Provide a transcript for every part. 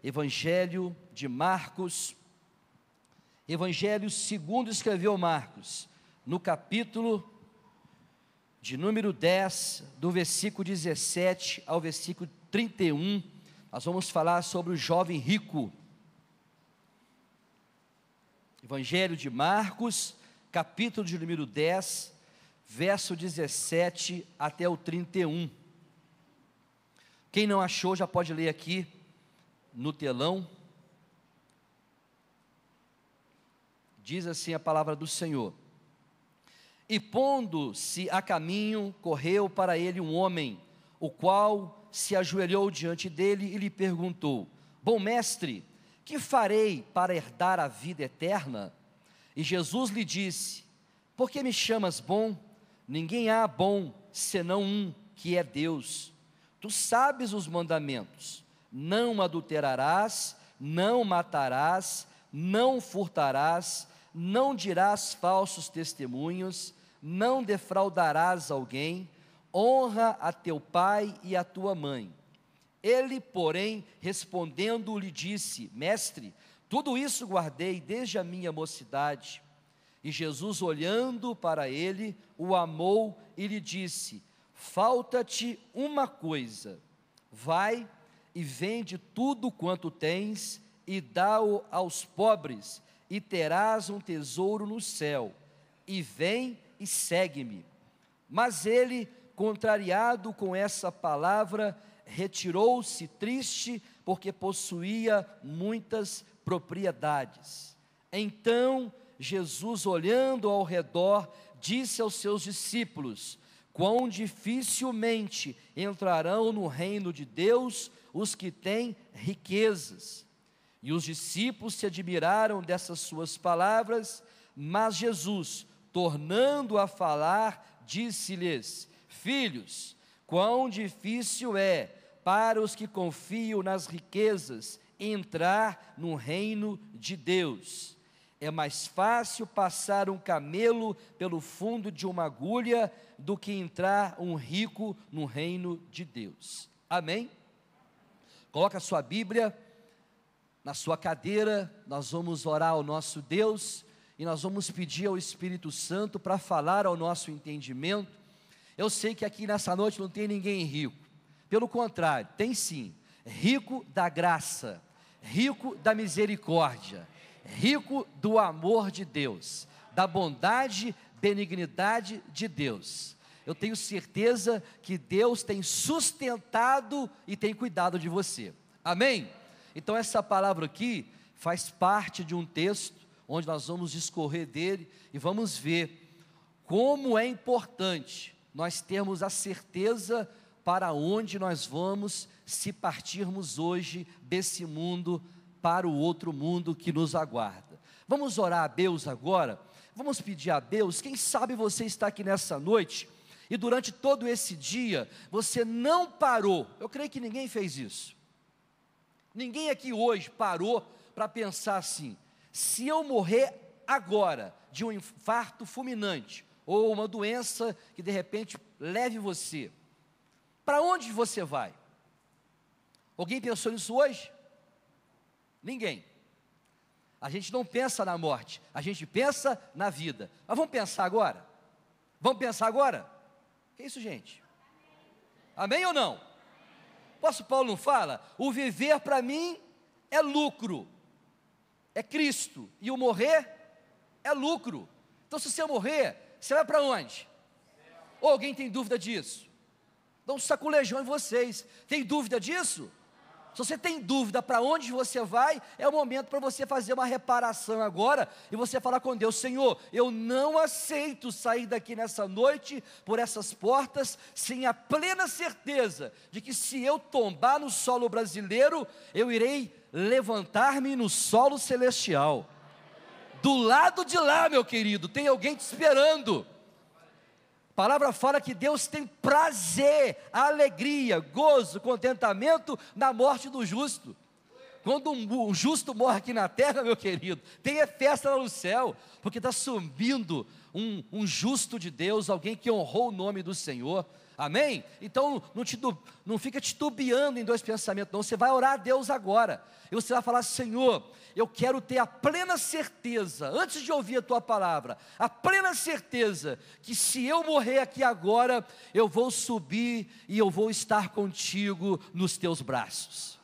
Evangelho de Marcos, Evangelho segundo escreveu Marcos, no capítulo de número 10, do versículo 17 ao versículo 31, nós vamos falar sobre o jovem rico. Evangelho de Marcos, capítulo de número 10, verso 17 até o 31. Quem não achou já pode ler aqui no telão. Diz assim a palavra do Senhor: E pondo-se a caminho, correu para ele um homem, o qual se ajoelhou diante dele e lhe perguntou: Bom mestre, que farei para herdar a vida eterna? E Jesus lhe disse: Por que me chamas bom? Ninguém há bom, senão um, que é Deus. Tu sabes os mandamentos: não adulterarás, não matarás, não furtarás, não dirás falsos testemunhos, não defraudarás alguém, honra a teu pai e a tua mãe. Ele, porém, respondendo, lhe disse: Mestre, tudo isso guardei desde a minha mocidade. E Jesus, olhando para ele, o amou e lhe disse: Falta-te uma coisa, vai e vende tudo quanto tens e dá-o aos pobres, e terás um tesouro no céu, e vem e segue-me. Mas ele, contrariado com essa palavra, retirou-se triste, porque possuía muitas propriedades. Então Jesus, olhando ao redor, disse aos seus discípulos: Quão dificilmente entrarão no reino de Deus os que têm riquezas. E os discípulos se admiraram dessas suas palavras, mas Jesus, tornando a falar, disse-lhes: Filhos, quão difícil é para os que confiam nas riquezas entrar no reino de Deus. É mais fácil passar um camelo pelo fundo de uma agulha do que entrar um rico no reino de Deus. Amém? Coloca a sua Bíblia na sua cadeira, nós vamos orar ao nosso Deus e nós vamos pedir ao Espírito Santo para falar ao nosso entendimento. Eu sei que aqui nessa noite não tem ninguém rico, pelo contrário, tem sim, rico da graça, rico da misericórdia, rico do amor de Deus, da bondade, benignidade de Deus. Eu tenho certeza que Deus tem sustentado e tem cuidado de você. Amém? Então essa palavra aqui faz parte de um texto onde nós vamos discorrer dele e vamos ver como é importante nós termos a certeza para onde nós vamos se partirmos hoje desse mundo para o outro mundo que nos aguarda. Vamos orar a Deus agora, vamos pedir a Deus. Quem sabe você está aqui nessa noite e durante todo esse dia você não parou. Eu creio que ninguém fez isso. Ninguém aqui hoje parou para pensar assim: se eu morrer agora de um infarto fulminante ou uma doença que de repente leve você, para onde você vai? Alguém pensou nisso hoje? Ninguém. A gente não pensa na morte, a gente pensa na vida. Mas vamos pensar agora? Vamos pensar agora? Que isso, gente? Amém ou não? O apóstolo Paulo não fala? O viver para mim é lucro, é Cristo, e o morrer é lucro. Então se você morrer, você vai para onde? Ou alguém tem dúvida disso? Dá um saculejão em vocês. Tem dúvida disso? Se você tem dúvida para onde você vai, é o momento para você fazer uma reparação agora e você falar com Deus: Senhor, eu não aceito sair daqui nessa noite por essas portas sem a plena certeza de que se eu tombar no solo brasileiro, eu irei levantar-me no solo celestial. Do lado de lá, meu querido, tem alguém te esperando. A palavra fala que Deus tem prazer, alegria, gozo, contentamento na morte do justo. Quando um justo morre aqui na terra, meu querido, tem festa lá no céu, porque está subindo um justo de Deus, alguém que honrou o nome do Senhor. Amém? Então não fica titubeando em dois pensamentos, não. Você vai orar a Deus agora, e você vai falar: Senhor, eu quero ter a plena certeza, antes de ouvir a tua palavra, a plena certeza, que se eu morrer aqui agora, eu vou subir e eu vou estar contigo nos teus braços.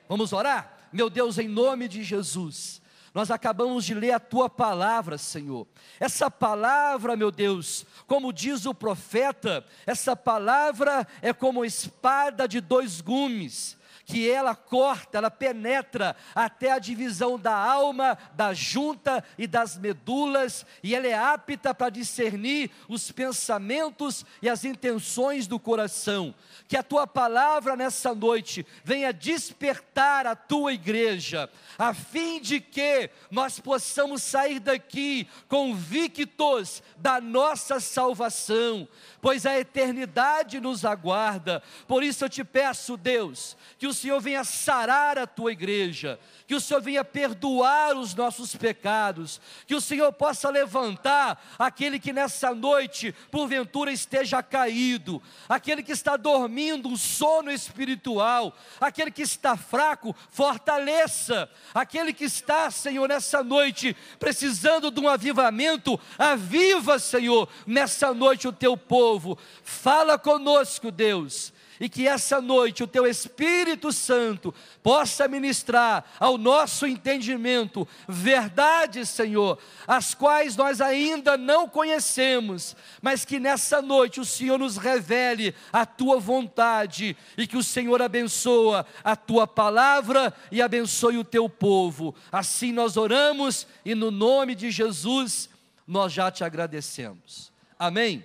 Vamos orar? Meu Deus, em nome de Jesus, nós acabamos de ler a tua palavra, Senhor. Essa palavra, meu Deus, como diz o profeta, essa palavra é como espada de dois gumes, que ela corta, ela penetra até a divisão da alma, da junta e das medulas, e ela é apta para discernir os pensamentos e as intenções do coração. Que a tua palavra nessa noite venha despertar a tua igreja, a fim de que nós possamos sair daqui convictos da nossa salvação, pois a eternidade nos aguarda. Por isso eu te peço, Deus, que o Senhor venha sarar a tua igreja, que o Senhor venha perdoar os nossos pecados, que o Senhor possa levantar aquele que nessa noite porventura esteja caído, aquele que está dormindo um sono espiritual, aquele que está fraco, fortaleça, aquele que está, Senhor, nessa noite precisando de um avivamento, aviva, Senhor, nessa noite o teu povo. Fala conosco, Deus, e que essa noite o teu Espírito Santo possa ministrar ao nosso entendimento verdades, Senhor, as quais nós ainda não conhecemos, mas que nessa noite o Senhor nos revele a tua vontade, e que o Senhor abençoa a tua palavra e abençoe o teu povo. Assim nós oramos, e no nome de Jesus nós já te agradecemos. Amém?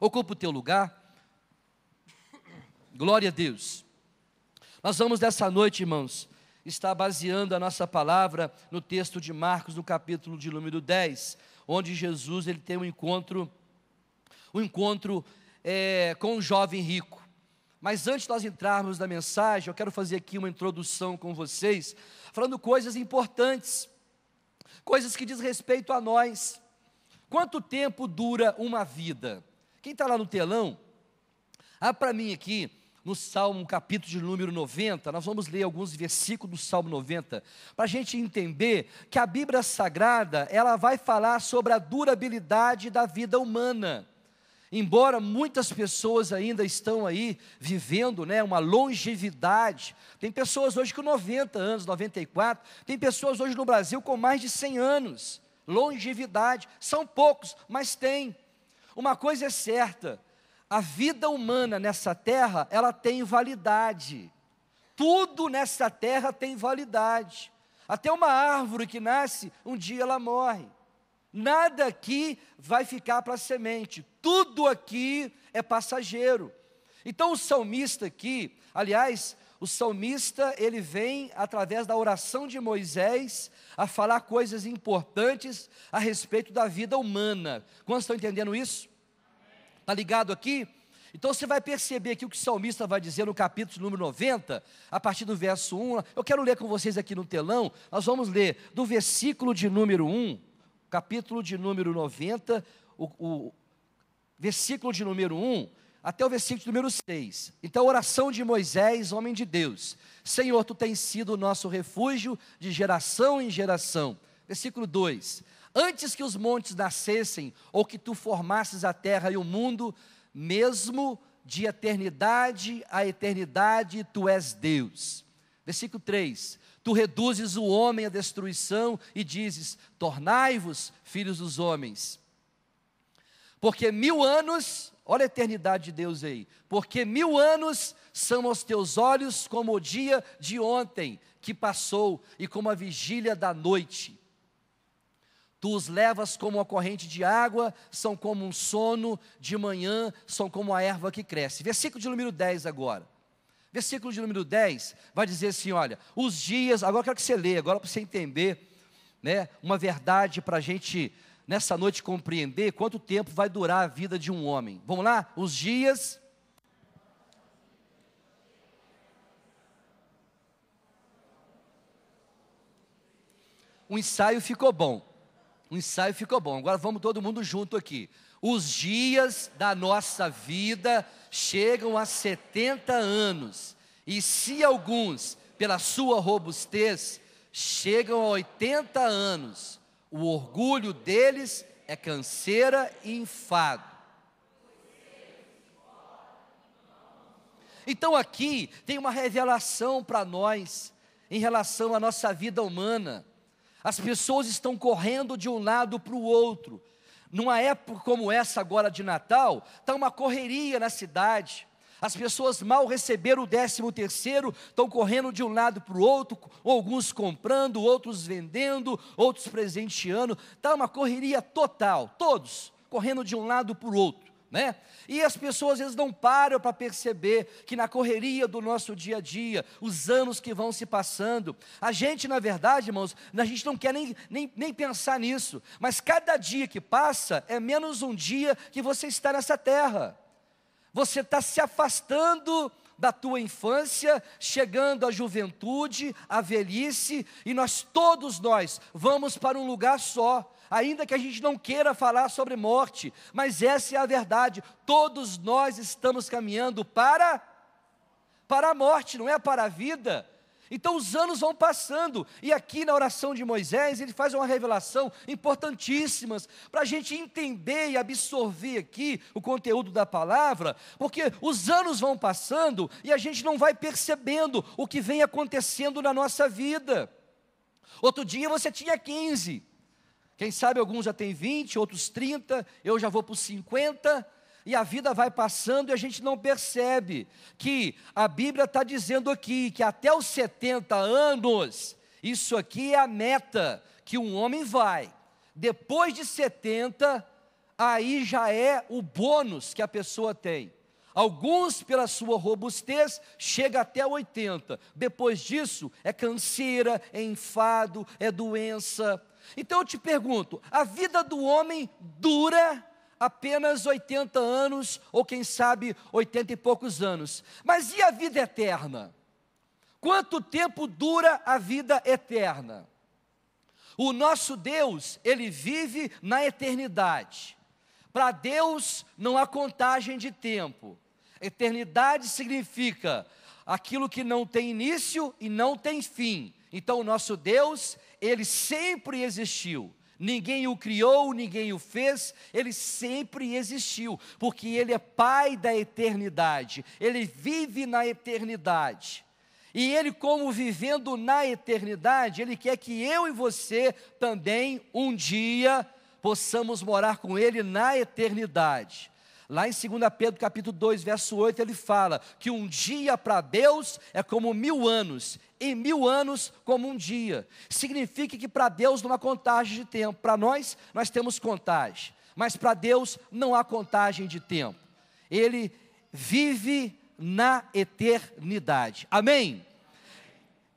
Ocupa o teu lugar. Glória a Deus. Nós vamos nessa noite, irmãos, estar baseando a nossa palavra no texto de Marcos, no capítulo de número 10, onde Jesus ele tem um encontro com um jovem rico. Mas antes de nós entrarmos na mensagem, eu quero fazer aqui uma introdução com vocês, falando coisas importantes, coisas que diz respeito a nós. Quanto tempo dura uma vida? Quem está lá no telão, para mim aqui, no Salmo, capítulo de número 90, nós vamos ler alguns versículos do Salmo 90, para a gente entender que a Bíblia Sagrada, ela vai falar sobre a durabilidade da vida humana. Embora muitas pessoas ainda estão aí vivendo, uma longevidade, tem pessoas hoje com 90 anos, 94, tem pessoas hoje no Brasil com mais de 100 anos, longevidade, são poucos, mas tem. Uma coisa é certa, a vida humana nessa terra, ela tem validade. Tudo nessa terra tem validade. Até uma árvore que nasce, um dia ela morre. Nada aqui vai ficar para semente. Tudo aqui é passageiro. Então o salmista aqui, aliás, o salmista, ele vem através da oração de Moisés a falar coisas importantes a respeito da vida humana. Quantos estão entendendo isso? Está ligado aqui? Então você vai perceber aqui o que o salmista vai dizer no capítulo número 90, a partir do verso 1. Eu quero ler com vocês aqui no telão. Nós vamos ler do versículo de número 1, capítulo de número 90, o versículo de número 1, até o versículo de número 6. Então, oração de Moisés, homem de Deus. Senhor, tu tens sido o nosso refúgio de geração em geração. Versículo 2. Antes que os montes nascessem, ou que tu formasses a terra e o mundo, mesmo de eternidade a eternidade, tu és Deus. Versículo 3. Tu reduzes o homem à destruição e dizes, tornai-vos filhos dos homens. Porque 1000 anos, olha a eternidade de Deus aí, porque 1000 anos são aos teus olhos como o dia de ontem que passou, e como a vigília da noite. Tu os levas como uma corrente de água, são como um sono de manhã, são como a erva que cresce. Versículo de número 10 agora. Versículo de número 10 vai dizer assim, olha, os dias, agora eu quero que você leia, agora para você entender, uma verdade para a gente, nessa noite, compreender quanto tempo vai durar a vida de um homem. Vamos lá? Os dias... O ensaio ficou bom. O ensaio ficou bom, agora vamos todo mundo junto aqui. Os dias da nossa vida chegam a 70 anos, e se alguns, pela sua robustez, chegam a 80 anos, o orgulho deles é canseira e enfado. Então aqui tem uma revelação para nós, em relação à nossa vida humana. As pessoas estão correndo de um lado para o outro. Numa época como essa agora de Natal, está uma correria na cidade. As pessoas mal receberam o 13º, estão correndo de um lado para o outro, alguns comprando, outros vendendo, outros presenteando. Está uma correria total, todos correndo de um lado para o outro, né? E as pessoas às vezes não param para perceber que na correria do nosso dia a dia, os anos que vão se passando, a gente na verdade, irmãos, a gente não quer nem pensar nisso, mas cada dia que passa é menos um dia que você está nessa terra. Você está se afastando da tua infância, chegando à juventude, à velhice, e todos nós vamos para um lugar só. Ainda que a gente não queira falar sobre morte, mas essa é a verdade, todos nós estamos caminhando para a morte, não é para a vida. Então os anos vão passando, e aqui na oração de Moisés, ele faz uma revelação importantíssima, para a gente entender e absorver aqui o conteúdo da palavra, porque os anos vão passando, e a gente não vai percebendo o que vem acontecendo na nossa vida. Outro dia você tinha 15, quem sabe alguns já têm 20, outros 30, eu já vou para os 50, e a vida vai passando e a gente não percebe que a Bíblia está dizendo aqui, que até os 70 anos, isso aqui é a meta que um homem vai. Depois de 70, aí já é o bônus que a pessoa tem. Alguns, pela sua robustez, chega até 80. Depois disso, é canseira, é enfado, é doença. Então eu te pergunto, a vida do homem dura apenas 80 anos, ou quem sabe 80 e poucos anos. Mas e a vida eterna? Quanto tempo dura a vida eterna? O nosso Deus, Ele vive na eternidade. Para Deus não há contagem de tempo. Eternidade significa aquilo que não tem início e não tem fim. Então o nosso Deus, Ele sempre existiu. Ninguém o criou, ninguém o fez, Ele sempre existiu, porque Ele é Pai da eternidade, Ele vive na eternidade. E Ele, como vivendo na eternidade, Ele quer que eu e você também, um dia, possamos morar com Ele na eternidade. Lá em 2 Pedro capítulo 2, verso 8, ele fala que um dia para Deus é como 1000 anos, e 1000 anos como um dia. Significa que para Deus não há contagem de tempo. Para nós temos contagem, mas para Deus não há contagem de tempo. Ele vive na eternidade. Amém?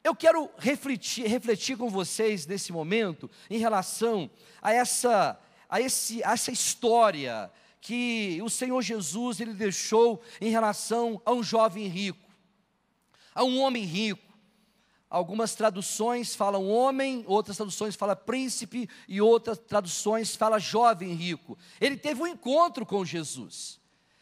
Eu quero refletir com vocês nesse momento em relação a essa história que o Senhor Jesus Ele deixou em relação a um jovem rico, a um homem rico. Algumas traduções falam homem, outras traduções falam príncipe, e outras traduções falam jovem rico. Ele teve um encontro com Jesus,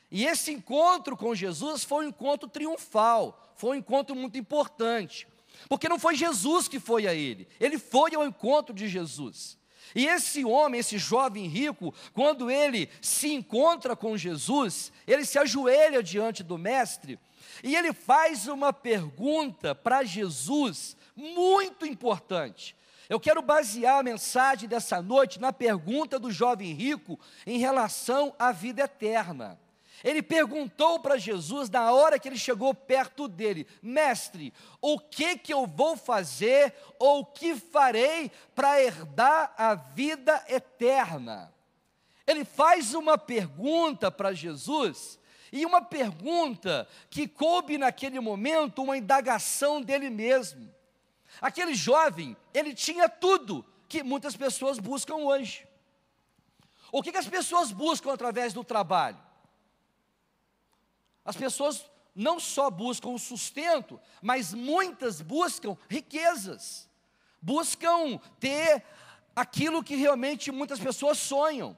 e esse encontro com Jesus foi um encontro triunfal, foi um encontro muito importante, porque não foi Jesus que foi a ele foi ao encontro de Jesus. E esse homem, esse jovem rico, quando ele se encontra com Jesus, ele se ajoelha diante do mestre, e ele faz uma pergunta para Jesus, muito importante. Eu quero basear a mensagem dessa noite na pergunta do jovem rico em relação à vida eterna. Ele perguntou para Jesus, na hora que ele chegou perto dele: mestre, o que eu vou fazer, ou o que farei para herdar a vida eterna? Ele faz uma pergunta para Jesus, e uma pergunta que coube naquele momento uma indagação dele mesmo. Aquele jovem, ele tinha tudo que muitas pessoas buscam hoje. O que as pessoas buscam através do trabalho? As pessoas não só buscam o sustento, mas muitas buscam riquezas, buscam ter aquilo que realmente muitas pessoas sonham.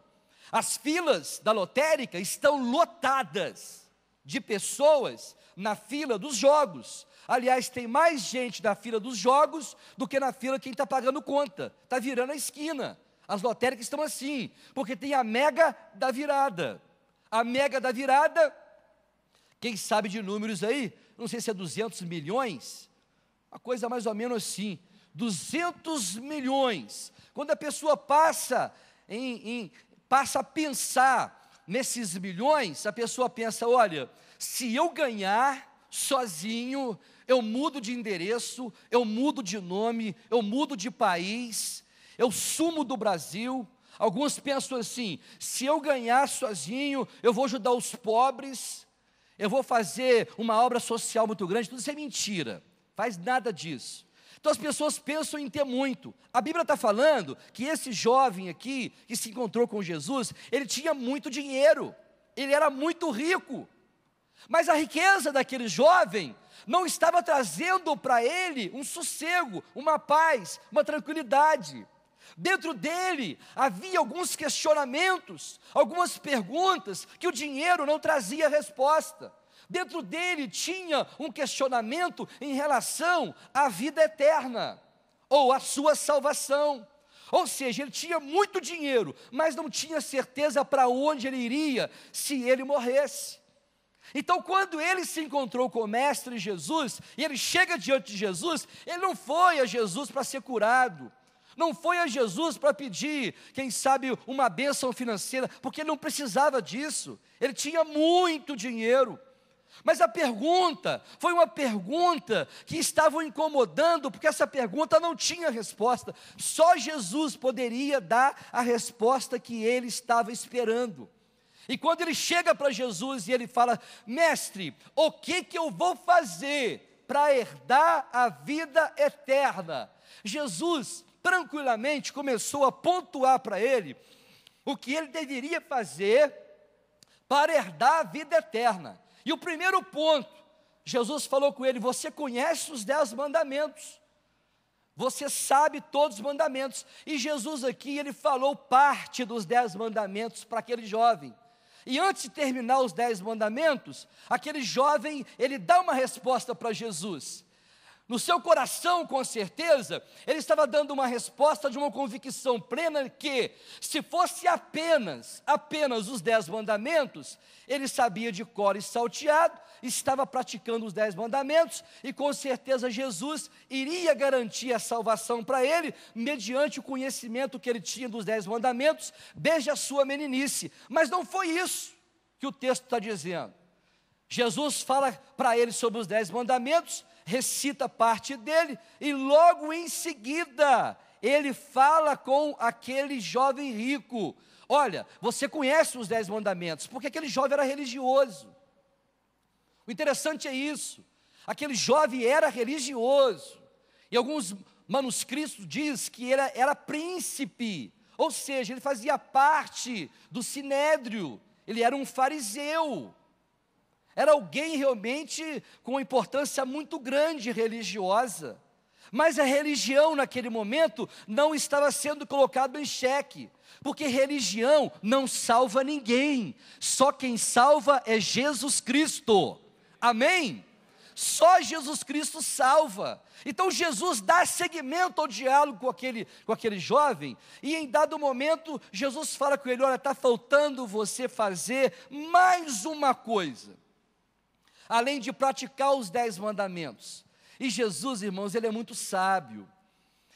As filas da lotérica estão lotadas de pessoas na fila dos jogos. Aliás, tem mais gente na fila dos jogos do que na fila quem está pagando conta. Está virando a esquina. As lotéricas estão assim, porque tem a mega da virada. A mega da virada, quem sabe de números aí, não sei se é 200 milhões, uma coisa mais ou menos assim, 200 milhões. Quando a pessoa passa a pensar nesses milhões, a pessoa pensa, olha, se eu ganhar sozinho, eu mudo de endereço, eu mudo de nome, eu mudo de país, eu sumo do Brasil. Alguns pensam assim, se eu ganhar sozinho, eu vou ajudar os pobres, eu vou fazer uma obra social muito grande. Tudo isso é mentira, faz nada disso. Então as pessoas pensam em ter muito. A Bíblia está falando que esse jovem aqui, que se encontrou com Jesus, ele tinha muito dinheiro, ele era muito rico, mas a riqueza daquele jovem não estava trazendo para ele um sossego, uma paz, uma tranquilidade. Dentro dele havia alguns questionamentos, algumas perguntas que o dinheiro não trazia resposta. Dentro dele tinha um questionamento em relação à vida eterna, ou à sua salvação. Ou seja, ele tinha muito dinheiro, mas não tinha certeza para onde ele iria se ele morresse. Então, quando ele se encontrou com o Mestre Jesus, e ele chega diante de Jesus, ele não foi a Jesus para ser curado, não foi a Jesus para pedir, quem sabe, uma bênção financeira, porque ele não precisava disso, ele tinha muito dinheiro. Mas a pergunta foi uma pergunta que estava o incomodando, porque essa pergunta não tinha resposta. Só Jesus poderia dar a resposta que ele estava esperando. E quando ele chega para Jesus e ele fala, mestre, o que eu vou fazer para herdar a vida eterna? Jesus tranquilamente começou a pontuar para ele o que ele deveria fazer para herdar a vida eterna. E o primeiro ponto, Jesus falou com ele, você conhece os 10 mandamentos, você sabe todos os mandamentos. E Jesus aqui, ele falou parte dos 10 mandamentos para aquele jovem. E antes de terminar os 10 mandamentos, aquele jovem, ele dá uma resposta para Jesus. No seu coração, com certeza, ele estava dando uma resposta de uma convicção plena que, se fosse apenas os 10 mandamentos, ele sabia de cor e salteado, estava praticando os 10 mandamentos, e com certeza Jesus iria garantir a salvação para ele, mediante o conhecimento que ele tinha dos 10 mandamentos, desde a sua meninice. Mas não foi isso que o texto está dizendo. Jesus fala para ele sobre os 10 mandamentos, recita parte dele, e logo em seguida, ele fala com aquele jovem rico, olha, você conhece os 10 mandamentos, porque aquele jovem era religioso. O interessante é isso, aquele jovem era religioso, e alguns manuscritos diz que ele era príncipe, ou seja, ele fazia parte do sinédrio, ele era um fariseu, era alguém realmente com uma importância muito grande religiosa, mas a religião naquele momento não estava sendo colocada em xeque, porque religião não salva ninguém, só quem salva é Jesus Cristo, amém? Só Jesus Cristo salva. Então Jesus dá seguimento ao diálogo com aquele jovem, e em dado momento Jesus fala com ele, olha, está faltando você fazer mais uma coisa, além de praticar os 10 mandamentos. E Jesus, irmãos, ele é muito sábio.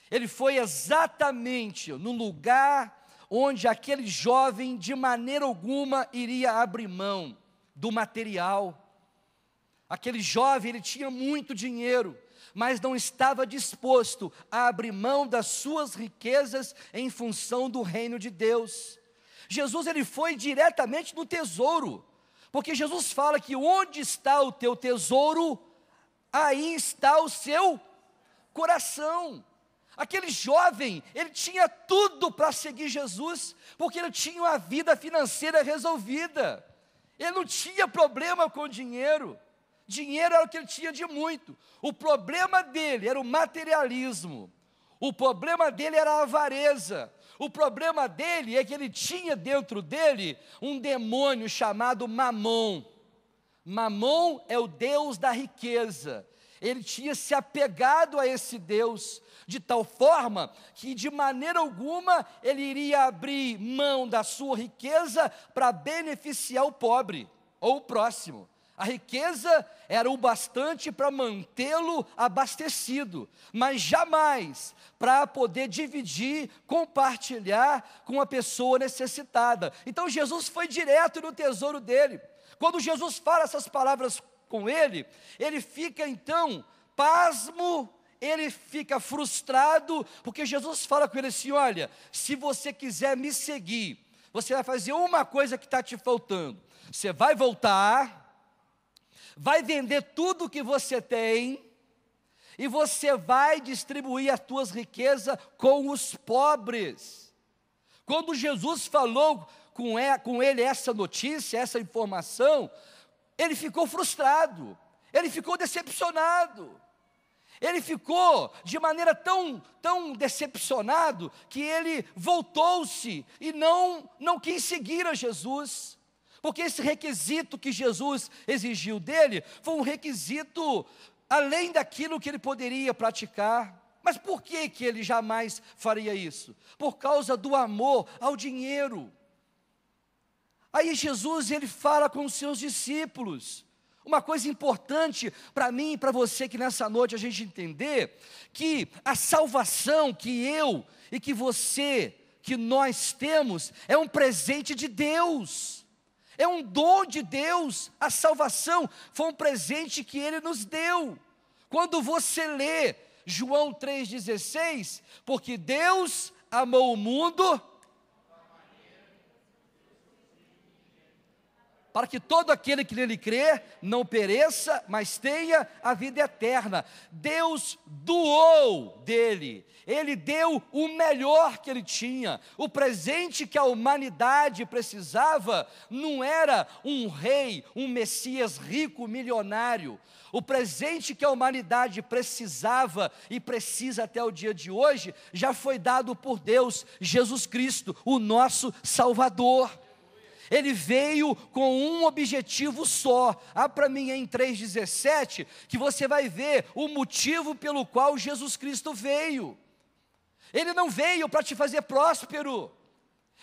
Ele foi exatamente no lugar onde aquele jovem, de maneira alguma, iria abrir mão do material. Aquele jovem, ele tinha muito dinheiro, mas não estava disposto a abrir mão das suas riquezas em função do reino de Deus. Jesus, ele foi diretamente no tesouro, porque Jesus fala que onde está o teu tesouro, aí está o seu coração. Aquele jovem, ele tinha tudo para seguir Jesus, porque ele tinha uma vida financeira resolvida. Ele não tinha problema com dinheiro. Dinheiro era o que ele tinha de muito. O problema dele era o materialismo. O problema dele era a avareza. O problema dele é que ele tinha dentro dele um demônio chamado Mamon. Mamon é o deus da riqueza. Ele tinha se apegado a esse Deus, de tal forma que de maneira alguma ele iria abrir mão da sua riqueza para beneficiar o pobre ou o próximo. A riqueza era o bastante para mantê-lo abastecido, mas jamais para poder dividir, compartilhar com a pessoa necessitada. Então Jesus foi direto no tesouro dele. Quando Jesus fala essas palavras com ele, ele fica então pasmo, ele fica frustrado, porque Jesus fala com ele assim: olha, se você quiser me seguir, você vai fazer uma coisa que está te faltando. Você vai voltar, vai vender tudo que você tem, e você vai distribuir as tuas riquezas com os pobres. Quando Jesus falou com ele essa notícia, essa informação, ele ficou frustrado, ele ficou decepcionado. Ele ficou de maneira tão decepcionado, que ele voltou-se e não quis seguir a Jesus. Porque esse requisito que Jesus exigiu dele, foi um requisito além daquilo que ele poderia praticar. Mas por que ele jamais faria isso? Por causa do amor ao dinheiro. Aí Jesus, ele fala com os seus discípulos. Uma coisa importante para mim e para você, que nessa noite a gente entender, que a salvação que eu e que você, que nós temos, é um presente de Deus. É um dom de Deus. A salvação foi um presente que Ele nos deu. Quando você lê João 3,16, porque Deus amou o mundo para que todo aquele que nele crê não pereça, mas tenha a vida eterna. Deus doou dele, ele deu o melhor que ele tinha. O presente que a humanidade precisava não era um rei, um Messias rico, milionário. O presente que a humanidade precisava e precisa até o dia de hoje, já foi dado por Deus, Jesus Cristo, o nosso Salvador. Ele veio com um objetivo só. Para mim em 3,17, que você vai ver o motivo pelo qual Jesus Cristo veio. Ele não veio para te fazer próspero,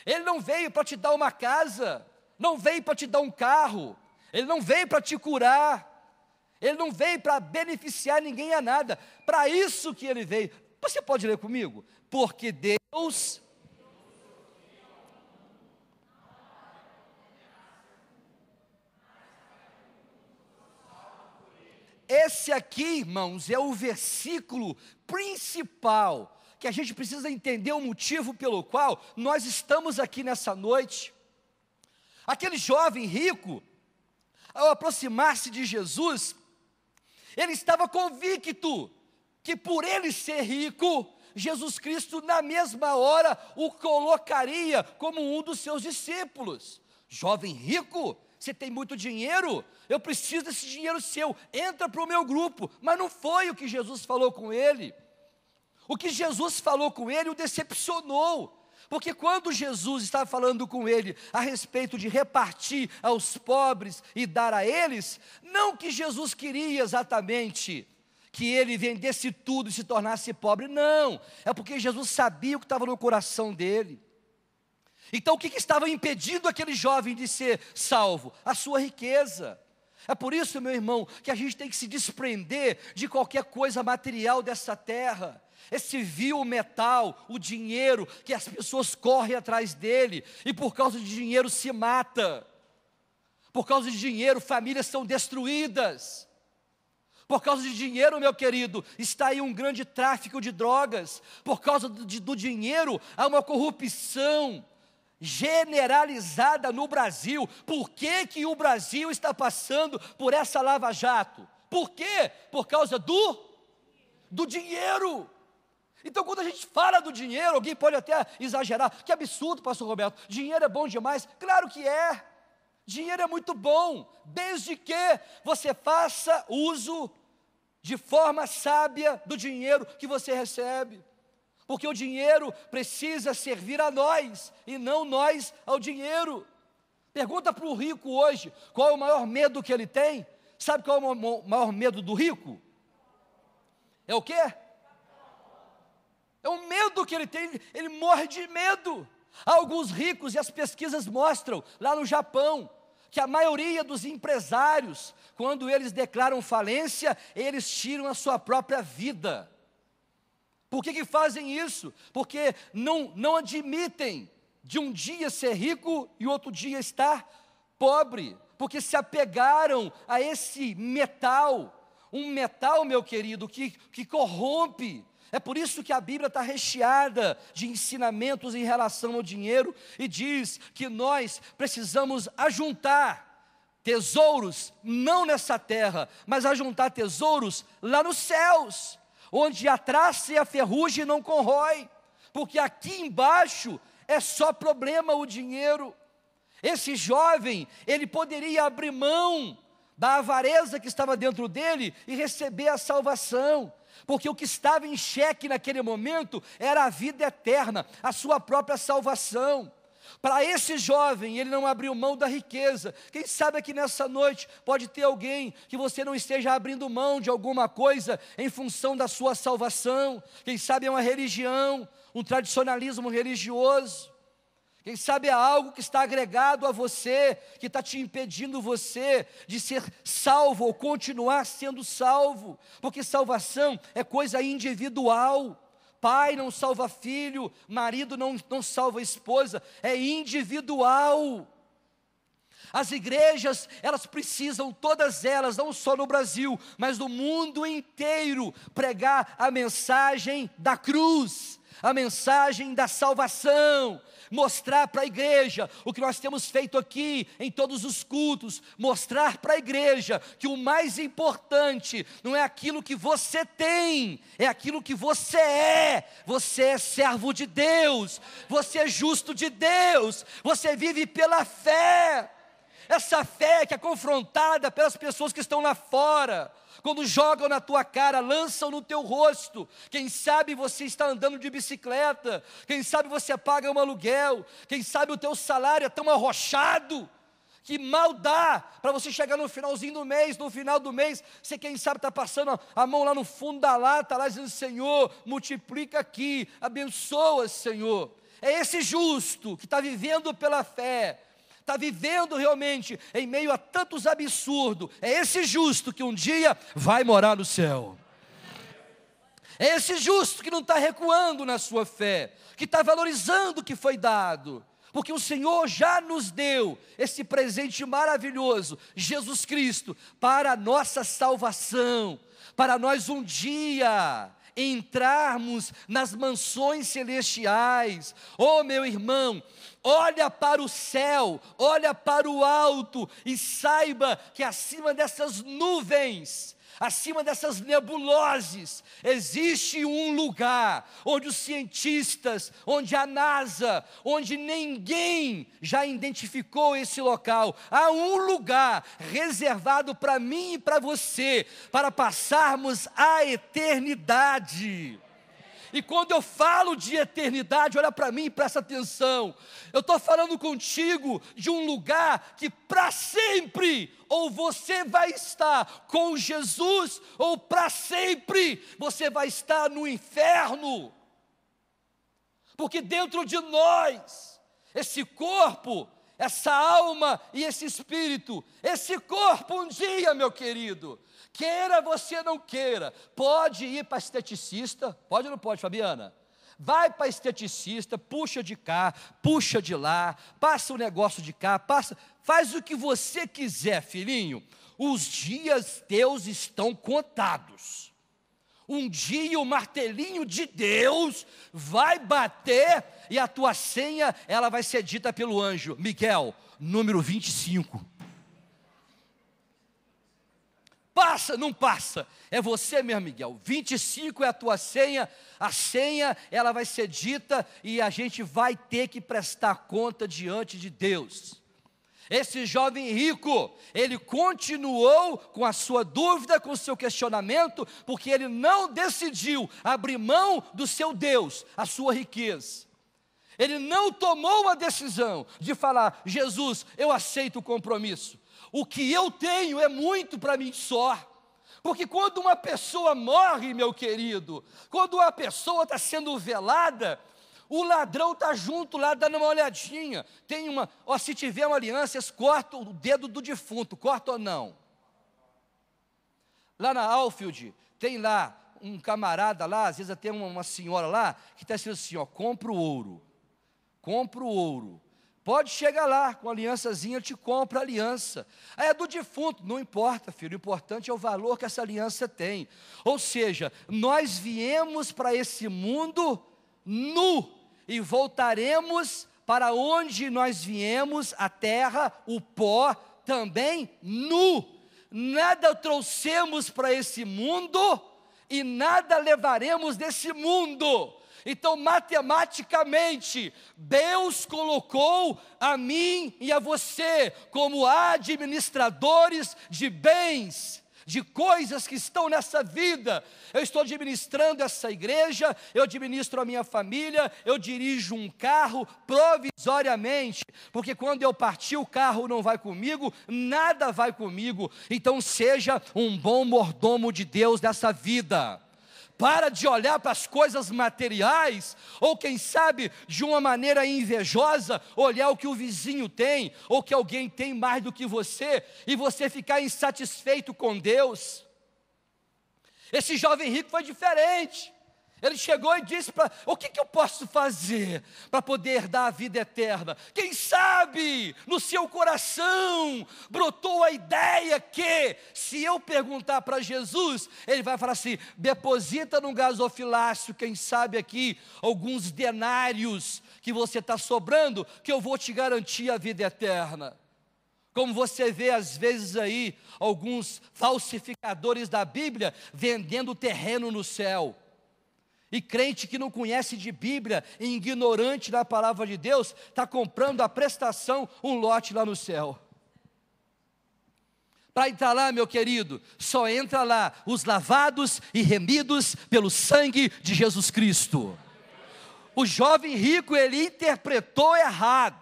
ele não veio para te dar uma casa, não veio para te dar um carro, ele não veio para te curar, ele não veio para beneficiar ninguém a nada. Para isso que ele veio. Você pode ler comigo? Porque Deus... Esse aqui, irmãos, é o versículo principal, que a gente precisa entender o motivo pelo qual nós estamos aqui nessa noite. Aquele jovem rico, ao aproximar-se de Jesus, ele estava convicto que por ele ser rico, Jesus Cristo na mesma hora o colocaria como um dos seus discípulos. Jovem rico, você tem muito dinheiro, eu preciso desse dinheiro seu, entra para o meu grupo. Mas não foi o que Jesus falou com ele. O que Jesus falou com ele o decepcionou, porque quando Jesus estava falando com ele a respeito de repartir aos pobres e dar a eles, não que Jesus queria exatamente que ele vendesse tudo e se tornasse pobre, não, é porque Jesus sabia o que estava no coração dele. Então o que estava impedindo aquele jovem de ser salvo? A sua riqueza. É por isso, meu irmão, que a gente tem que se desprender de qualquer coisa material dessa terra. Esse vil metal, o dinheiro, que as pessoas correm atrás dele, e por causa de dinheiro se mata. Por causa de dinheiro, famílias são destruídas. Por causa de dinheiro, meu querido, está aí um grande tráfico de drogas. Por causa do dinheiro, há uma corrupção generalizada no Brasil. Por que o Brasil está passando por essa lava-jato? Por quê? Por causa do dinheiro. Então quando a gente fala do dinheiro, alguém pode até exagerar, que absurdo, pastor Roberto, dinheiro é bom demais. Claro que é, dinheiro é muito bom, desde que você faça uso de forma sábia do dinheiro que você recebe. porque o dinheiro precisa servir a nós, e não nós ao dinheiro. Pergunta para o rico hoje, qual é o maior medo que ele tem? Sabe qual é o maior medo do rico? É o quê? É o medo que ele tem, ele morre de medo. Há alguns ricos, e as pesquisas mostram, lá no Japão, que a maioria dos empresários, quando eles declaram falência, eles tiram a sua própria vida. Por que fazem isso? Porque não admitem de um dia ser rico e outro dia estar pobre, porque se apegaram a esse metal, um metal, meu querido, que corrompe. É por isso que a Bíblia está recheada de ensinamentos em relação ao dinheiro, e diz que nós precisamos ajuntar tesouros, não nessa terra, mas ajuntar tesouros lá nos céus, onde a traça e a ferrugem não corrói, porque aqui embaixo é só problema o dinheiro. Esse jovem, ele poderia abrir mão da avareza que estava dentro dele e receber a salvação, porque o que estava em xeque naquele momento era a vida eterna, a sua própria salvação. Para esse jovem, ele não abriu mão da riqueza. Quem sabe aqui nessa noite pode ter alguém que você não esteja abrindo mão de alguma coisa em função da sua salvação. Quem sabe é uma religião, um tradicionalismo religioso. Quem sabe é algo que está agregado a você, que está te impedindo você de ser salvo ou continuar sendo salvo, porque salvação é coisa individual. Pai não salva filho, marido não salva esposa, é individual. As igrejas, elas precisam, todas elas, não só no Brasil, mas no mundo inteiro, pregar a mensagem da cruz, a mensagem da salvação, mostrar para a igreja o que nós temos feito aqui em todos os cultos, mostrar para a igreja que o mais importante não é aquilo que você tem, é aquilo que você é servo de Deus, você é justo de Deus, você vive pela fé, essa fé que é confrontada pelas pessoas que estão lá fora, quando jogam na tua cara, lançam no teu rosto. Quem sabe você está andando de bicicleta, quem sabe você paga um aluguel, quem sabe o teu salário é tão arrochado que mal dá para você chegar no finalzinho do mês. No final do mês, você quem sabe está passando a mão lá no fundo da lata, lá dizendo: Senhor, multiplica aqui, abençoa, Senhor. É esse justo que está vivendo pela fé, está vivendo realmente em meio a tantos absurdos. É esse justo que um dia vai morar no céu. É esse justo que não está recuando na sua fé, que está valorizando o que foi dado, porque o Senhor já nos deu esse presente maravilhoso, Jesus Cristo, para a nossa salvação, para nós um dia entrarmos nas mansões celestiais. Oh, meu irmão, olha para o céu, olha para o alto e saiba que acima dessas nuvens, acima dessas nebuloses, existe um lugar onde os cientistas, onde a NASA, onde ninguém já identificou esse local. Há um lugar reservado para mim e para você, para passarmos a eternidade. E quando eu falo de eternidade, olha para mim e presta atenção, eu estou falando contigo de um lugar que para sempre, ou você vai estar com Jesus, ou para sempre você vai estar no inferno. Porque dentro de nós, esse corpo, essa alma e esse espírito, esse corpo um dia, meu querido, queira você não queira, pode ir para esteticista, pode ou não pode, Fabiana? Vai para esteticista, puxa de cá, puxa de lá, passa o negócio de cá, faz o que você quiser, filhinho. Os dias teus estão contados. Um dia o martelinho de Deus vai bater e a tua senha, ela vai ser dita pelo anjo: Miguel, número 25. Passa, não passa, é você mesmo, Miguel. 25 é a tua senha, a senha ela vai ser dita e a gente vai ter que prestar conta diante de Deus. Esse jovem rico, ele continuou com a sua dúvida, com o seu questionamento, porque ele não decidiu abrir mão do seu Deus, a sua riqueza. Ele não tomou a decisão de falar: Jesus, eu aceito o compromisso. O que eu tenho é muito para mim só. Porque quando uma pessoa morre, meu querido, quando uma pessoa está sendo velada, o ladrão está junto lá dando uma olhadinha. Tem uma, ó, se tiver uma aliança, eles cortam o dedo do defunto, corta ou não? Lá na Alfield, tem lá um camarada lá, às vezes até uma senhora lá, que está dizendo assim, ó, compra o ouro. Compra o ouro. Pode chegar lá, com a aliançazinha, te compra a aliança. Aí é do defunto, não importa, filho, o importante é o valor que essa aliança tem. Ou seja, nós viemos para esse mundo nu, e voltaremos para onde nós viemos, a terra, o pó, também nu. Nada trouxemos para esse mundo, e nada levaremos desse mundo. Então, matematicamente, Deus colocou a mim e a você como administradores de bens, de coisas que estão nessa vida. Eu estou administrando essa igreja, eu administro a minha família, eu dirijo um carro provisoriamente, porque quando eu partir o carro não vai comigo, nada vai comigo. Então seja um bom mordomo de Deus nessa vida. Para de olhar para as coisas materiais, ou quem sabe, de uma maneira invejosa, olhar o que o vizinho tem, ou que alguém tem mais do que você, e você ficar insatisfeito com Deus. Esse jovem rico foi diferente. Ele chegou e disse para, o que eu posso fazer para poder dar a vida eterna? Quem sabe no seu coração brotou a ideia que, se eu perguntar para Jesus, ele vai falar assim, deposita no gasofilácio, quem sabe aqui, alguns denários que você está sobrando, que eu vou te garantir a vida eterna. Como você vê às vezes aí, alguns falsificadores da Bíblia, vendendo terreno no céu. E crente que não conhece de Bíblia, e ignorante da palavra de Deus, está comprando a prestação, um lote lá no céu. Para entrar lá, meu querido, só entra lá os lavados e remidos pelo sangue de Jesus Cristo. O jovem rico, ele interpretou errado.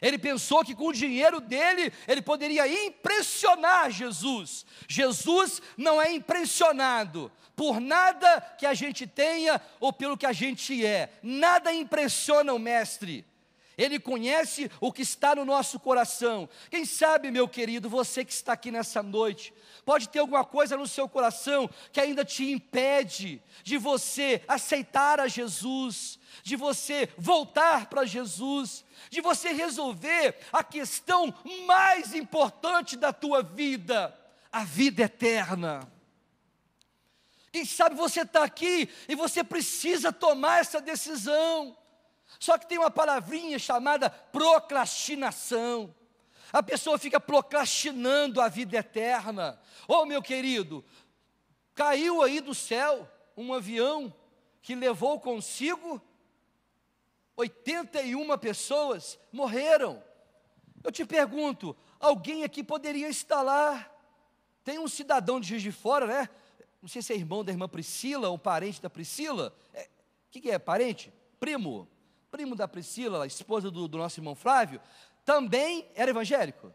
Ele pensou que com o dinheiro dele, ele poderia impressionar Jesus. Jesus não é impressionado por nada que a gente tenha ou pelo que a gente é. Nada impressiona o mestre. Ele conhece o que está no nosso coração. Quem sabe, meu querido, você que está aqui nessa noite, pode ter alguma coisa no seu coração que ainda te impede de você aceitar a Jesus, de você voltar para Jesus, de você resolver a questão mais importante da tua vida, a vida eterna. Quem sabe você está aqui e você precisa tomar essa decisão. Só que tem uma palavrinha chamada procrastinação. A pessoa fica procrastinando a vida eterna. Oh, meu querido, caiu aí do céu um avião que levou consigo 81 pessoas, morreram. Eu te pergunto, alguém aqui poderia estar lá? Tem um cidadão de Juiz de Fora, né? Não sei se é irmão da irmã Priscila, ou parente da Priscila. O que é parente? Primo. Primo da Priscila, a esposa do nosso irmão Flávio, também era evangélico.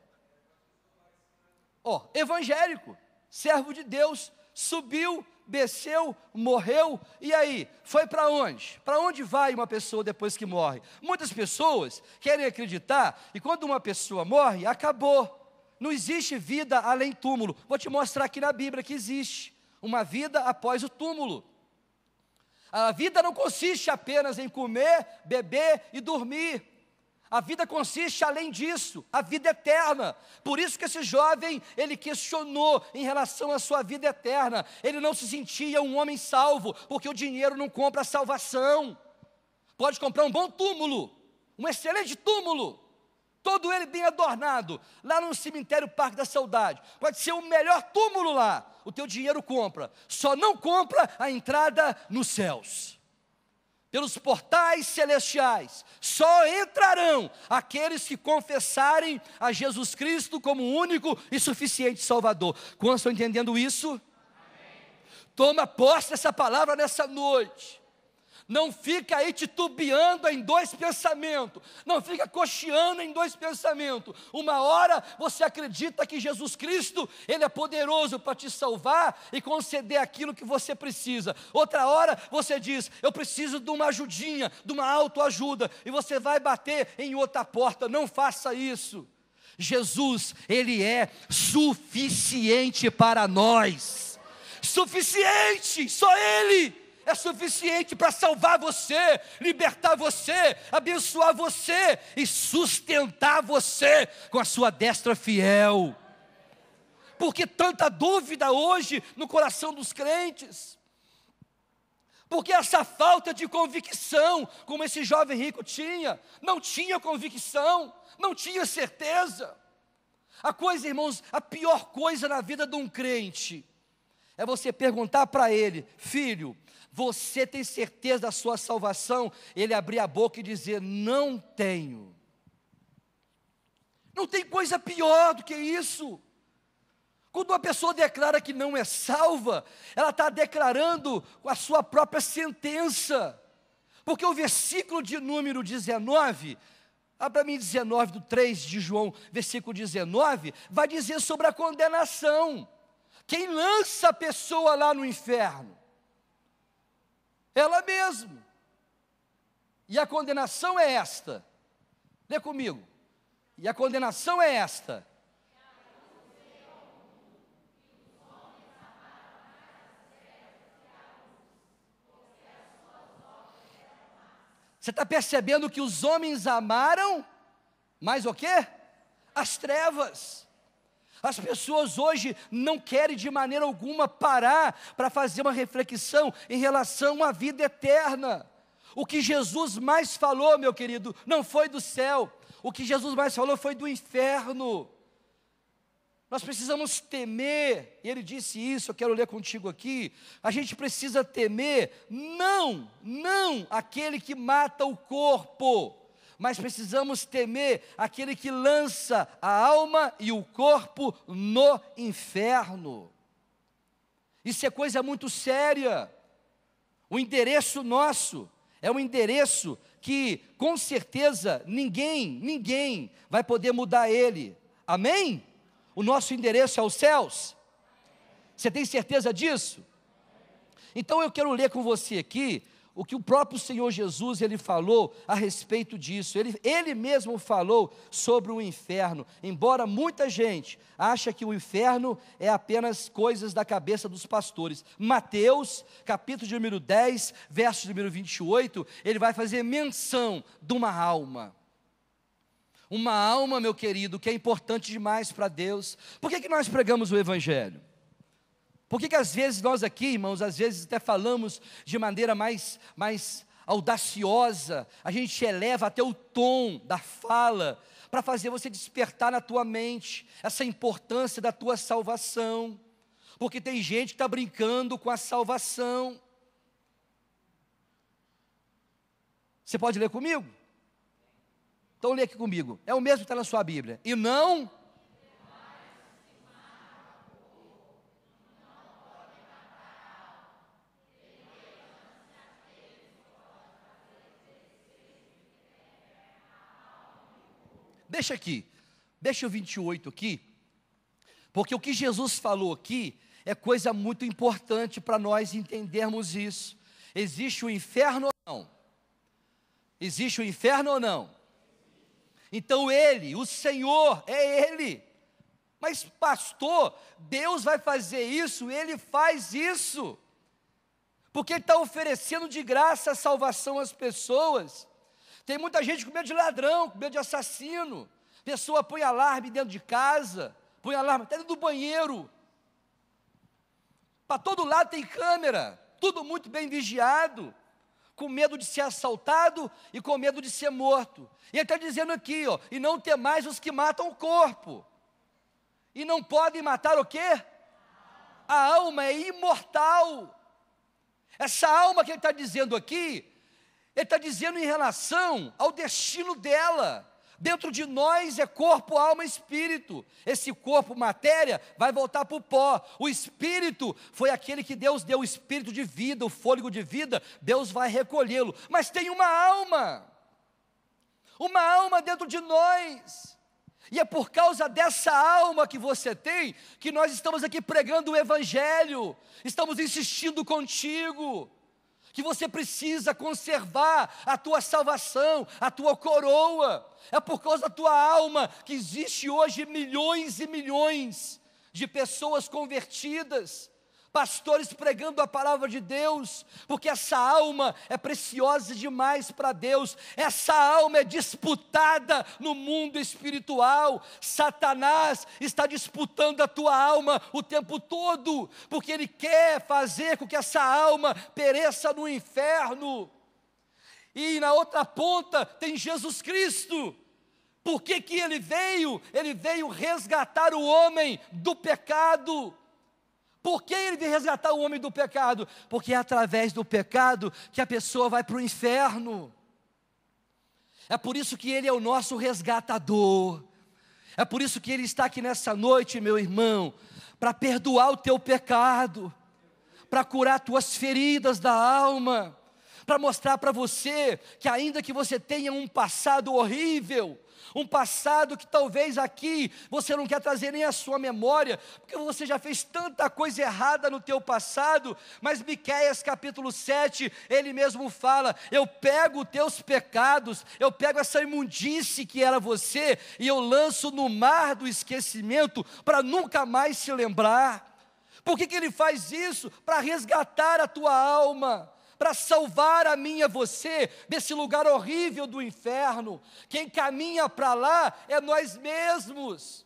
Evangélico, servo de Deus, subiu, desceu, morreu, e aí? Foi para onde? Para onde vai uma pessoa depois que morre? Muitas pessoas querem acreditar, e quando uma pessoa morre, acabou. Não existe vida além túmulo. Vou te mostrar aqui na Bíblia que existe uma vida após o túmulo. A vida não consiste apenas em comer, beber e dormir. A vida consiste além disso, a vida eterna. Por isso que esse jovem, ele questionou em relação à sua vida eterna. Ele não se sentia um homem salvo, porque o dinheiro não compra a salvação. Pode comprar um bom túmulo, um excelente túmulo, todo ele bem adornado, lá no cemitério Parque da Saudade. Pode ser o melhor túmulo lá, o teu dinheiro compra. Só não compra a entrada nos céus. pelos portais celestiais, só entrarão aqueles que confessarem a Jesus Cristo como único e suficiente Salvador. Quantos estão entendendo isso? Amém. Toma posse dessa palavra nessa noite. Não fica aí titubeando em dois pensamentos. Não fica cocheando em dois pensamentos. Uma hora você acredita que Jesus Cristo, Ele é poderoso para te salvar e conceder aquilo que você precisa. Outra hora você diz, eu preciso de uma ajudinha, de uma autoajuda. E você vai bater em outra porta. Não faça isso. Jesus, Ele é suficiente para nós. Suficiente, só Ele é suficiente para salvar você, libertar você, abençoar você e sustentar você com a sua destra fiel. Por que tanta dúvida hoje no coração dos crentes? Por que essa falta de convicção, como esse jovem rico tinha? Não tinha convicção, não tinha certeza. A coisa, irmãos, a pior coisa na vida de um crente é você perguntar para ele, filho, você tem certeza da sua salvação? Ele abrir a boca e dizer, não tenho. Não tem coisa pior do que isso. Quando uma pessoa declara que não é salva, ela está declarando a sua própria sentença. Porque o versículo de número 19, abra mim 19 do 3 de João, versículo 19, vai dizer sobre a condenação. Quem lança a pessoa lá no inferno? Ela mesma. E a condenação é esta. Lê comigo. E a condenação é esta. Você está percebendo que os homens amaram mais o quê? As trevas. As pessoas hoje não querem de maneira alguma parar para fazer uma reflexão em relação à vida eterna. O que Jesus mais falou, meu querido, não foi do céu. O que Jesus mais falou foi do inferno. Nós precisamos temer, e ele disse isso, eu quero ler contigo aqui. A gente precisa temer, não aquele que mata o corpo, mas precisamos temer aquele que lança a alma e o corpo no inferno. Isso é coisa muito séria. O endereço nosso é um endereço que, com certeza, ninguém vai poder mudar ele. Amém? O nosso endereço é os céus. Você tem certeza disso? Então eu quero ler com você aqui o que o próprio Senhor Jesus, Ele falou a respeito disso. Ele mesmo falou sobre o inferno, embora muita gente ache que o inferno é apenas coisas da cabeça dos pastores. Mateus, capítulo de número 10, verso de número 28, ele vai fazer menção de uma alma. Uma alma, meu querido, que é importante demais para Deus. Por que nós pregamos o Evangelho? Por que às vezes nós aqui, irmãos, às vezes até falamos de maneira mais audaciosa, a gente eleva até o tom da fala, para fazer você despertar na tua mente essa importância da tua salvação, porque tem gente que está brincando com a salvação. Você pode ler comigo? Então lê aqui comigo, é o mesmo que está na sua Bíblia, e não... Deixa o 28 aqui, porque o que Jesus falou aqui é coisa muito importante para nós entendermos isso. Existe o inferno ou não? Existe o inferno ou não? Então Ele, o Senhor, é Ele. Mas pastor, Deus vai fazer isso, Ele faz isso, porque Ele está oferecendo de graça a salvação às pessoas. Tem muita gente com medo de ladrão, com medo de assassino. Pessoa põe alarme dentro de casa, põe alarme até dentro do banheiro. Para todo lado tem câmera, tudo muito bem vigiado, com medo de ser assaltado e com medo de ser morto. E ele está dizendo aqui, ó, e não temais os que matam o corpo. E não podem matar o quê? A alma é imortal. Essa alma que ele está dizendo aqui, Ele está dizendo em relação ao destino dela. Dentro de nós é corpo, alma e espírito. Esse corpo, matéria, vai voltar para o pó. O espírito foi aquele que Deus deu o espírito de vida, o fôlego de vida. Deus vai recolhê-lo. Mas tem uma alma dentro de nós. E é por causa dessa alma que você tem, que nós estamos aqui pregando o Evangelho. Estamos insistindo contigo que você precisa conservar a tua salvação, a tua coroa. É por causa da tua alma que existe hoje milhões e milhões de pessoas convertidas, pastores pregando a palavra de Deus, porque essa alma é preciosa demais para Deus. Essa alma é disputada no mundo espiritual. Satanás está disputando a tua alma o tempo todo, porque ele quer fazer com que essa alma pereça no inferno. E na outra ponta tem Jesus Cristo. Por que que ele veio? Ele veio resgatar o homem do pecado. Por que ele veio resgatar o homem do pecado? Porque é através do pecado que a pessoa vai para o inferno. É por isso que ele é o nosso resgatador. É por isso que ele está aqui nessa noite, meu irmão, para perdoar o teu pecado, para curar tuas feridas da alma, para mostrar para você que ainda que você tenha um passado horrível, um passado que talvez aqui você não quer trazer nem a sua memória, porque você já fez tanta coisa errada no teu passado, mas Miqueias capítulo 7, ele mesmo fala: eu pego os teus pecados, eu pego essa imundície que era você, e eu lanço no mar do esquecimento, para nunca mais se lembrar. Por que ele faz isso? Para resgatar a tua alma, para salvar a mim e a você desse lugar horrível do inferno. Quem caminha para lá é nós mesmos.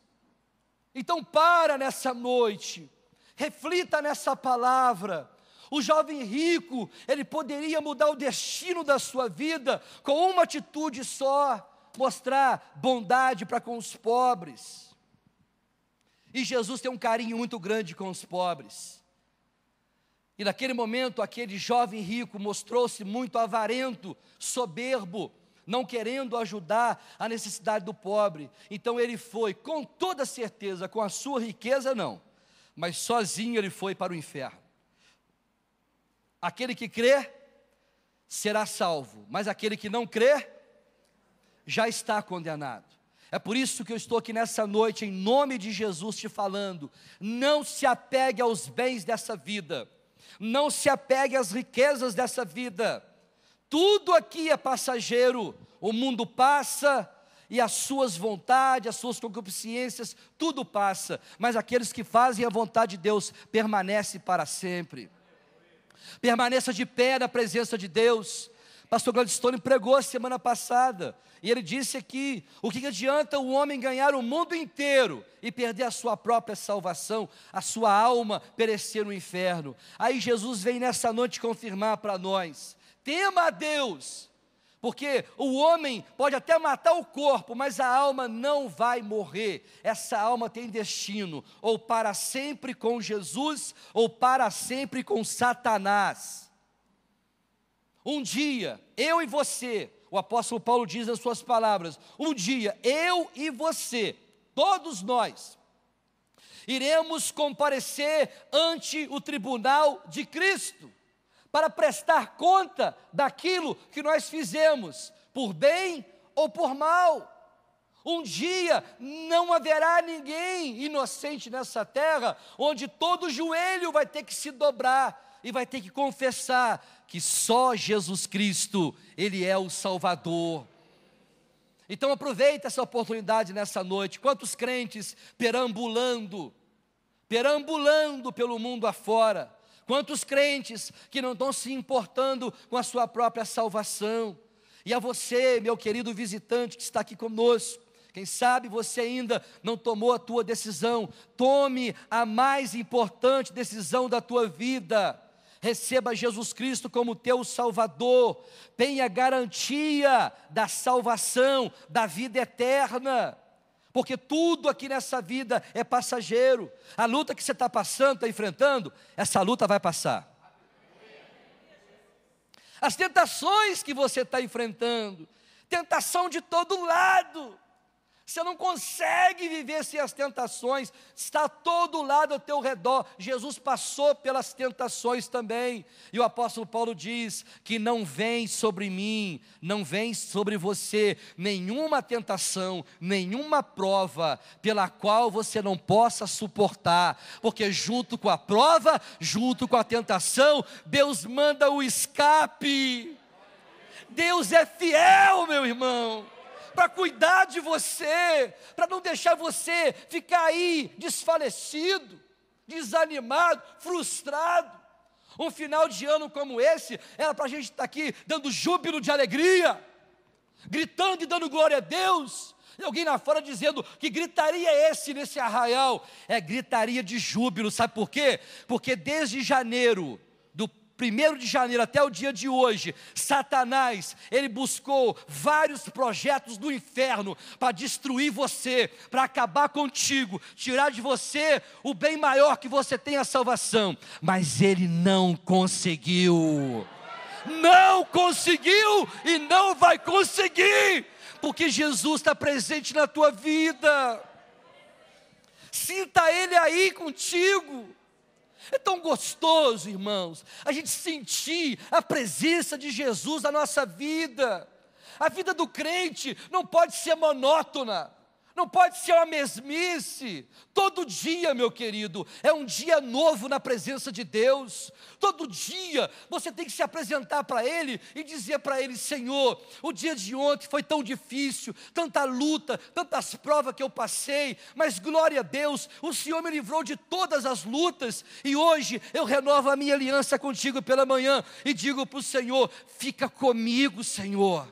Então para nessa noite, reflita nessa palavra. O jovem rico, ele poderia mudar o destino da sua vida com uma atitude só: mostrar bondade para com os pobres. E Jesus tem um carinho muito grande com os pobres. E naquele momento, aquele jovem rico mostrou-se muito avarento, soberbo, não querendo ajudar a necessidade do pobre. Então ele foi, com toda certeza, com a sua riqueza não, mas sozinho ele foi para o inferno. Aquele que crê será salvo, mas aquele que não crê já está condenado. É por isso que eu estou aqui nessa noite, em nome de Jesus, te falando: não se apegue aos bens dessa vida, não se apegue às riquezas dessa vida. Tudo aqui é passageiro. O mundo passa e as suas vontades, as suas concupiscências, tudo passa. Mas aqueles que fazem a vontade de Deus permanecem para sempre. Permaneça de pé na presença de Deus. Pastor Gladstone pregou semana passada, e ele disse aqui: o que adianta o homem ganhar o mundo inteiro e perder a sua própria salvação, a sua alma perecer no inferno? Aí Jesus vem nessa noite confirmar para nós: tema a Deus, porque o homem pode até matar o corpo, mas a alma não vai morrer. Essa alma tem destino, ou para sempre com Jesus, ou para sempre com Satanás. Um dia, eu e você, o apóstolo Paulo diz nas suas palavras, um dia, eu e você, todos nós, iremos comparecer ante o tribunal de Cristo, para prestar conta daquilo que nós fizemos, por bem ou por mal. Um dia não haverá ninguém inocente nessa terra, onde todo joelho vai ter que se dobrar, e vai ter que confessar que só Jesus Cristo, Ele é o Salvador. Então aproveita essa oportunidade nessa noite. Quantos crentes perambulando pelo mundo afora. Quantos crentes que não estão se importando com a sua própria salvação. E a você, meu querido visitante que está aqui conosco, quem sabe você ainda não tomou a tua decisão. Tome a mais importante decisão da tua vida. Receba Jesus Cristo como teu Salvador, tenha garantia da salvação, da vida eterna, porque tudo aqui nessa vida é passageiro. A luta que você está passando, está enfrentando, essa luta vai passar. as tentações que você está enfrentando, tentação de todo lado. Você não consegue viver sem as tentações, está todo lado ao teu redor. Jesus passou pelas tentações também, e o apóstolo Paulo diz que não vem sobre mim, não vem sobre você nenhuma tentação, nenhuma prova pela qual você não possa suportar, porque junto com a prova, junto com a tentação, Deus manda o escape. Deus é fiel, meu irmão, para cuidar de você, para não deixar você ficar aí desfalecido, desanimado, frustrado. Um final de ano como esse, era para a gente estar aqui dando júbilo de alegria, gritando e dando glória a Deus. E alguém lá fora dizendo, que gritaria é esse nesse arraial? É gritaria de júbilo, sabe por quê? Porque desde janeiro, do 1º de janeiro até o dia de hoje, Satanás, ele buscou vários projetos do inferno para destruir você, para acabar contigo, tirar de você o bem maior que você tem, a salvação. Mas ele não conseguiu. Não conseguiu e não vai conseguir, porque Jesus está presente na tua vida. Sinta Ele aí contigo. É tão gostoso, irmãos, a gente sentir a presença de Jesus na nossa vida. A vida do crente não pode ser monótona, não pode ser uma mesmice. Todo dia, meu querido, é um dia novo na presença de Deus. Todo dia você tem que se apresentar para Ele e dizer para Ele: Senhor, o dia de ontem foi tão difícil, tanta luta, tantas provas que eu passei, mas glória a Deus, o Senhor me livrou de todas as lutas, e hoje eu renovo a minha aliança contigo pela manhã, e digo para o Senhor: fica comigo, Senhor,